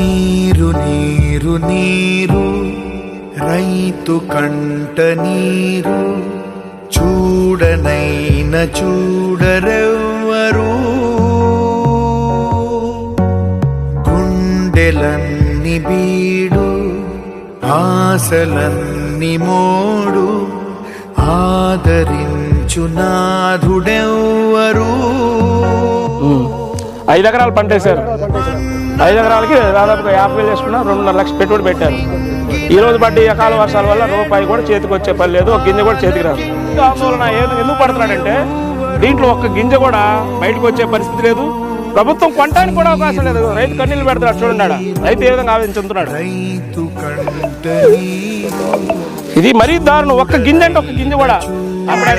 నీరు నీరు నీరు రైతు కంట నీరు చూడనైన చూడరెవ్వరు గుండెలన్ని బీడు ఆశలన్ని మోడు ఆదరించు నాథుడెవ్వరు. 5 ఎకరాలు పంట వేశారు. 5 ఎకరాలకి దాదాపుగా 50,000 చేసుకున్నా 2.5 లక్షలు పెట్టుబడి పెట్టారు. ఈ రోజు పడ్డ అకాల వర్షాల వల్ల రూపాయి కూడా చేతికి వచ్చే పని లేదు, ఒక గింజ కూడా చేతికి రాదు. ఆందోళన ఎందుకు పడుతున్నాడంటే దీంట్లో ఒక్క గింజ కూడా బయటకు వచ్చే పరిస్థితి లేదు. ప్రభుత్వం కొనడానికి కూడా అవకాశం లేదు. రైతు కన్నీళ్ళు పెడతాడు చూడండి, రైతు ఏ విధంగా ఆలోచించుతున్నాడు. ఇది మరీ దారుణం. ఒక్క గింజ అంటే ఒక్క గింజ కూడా అప్పుడు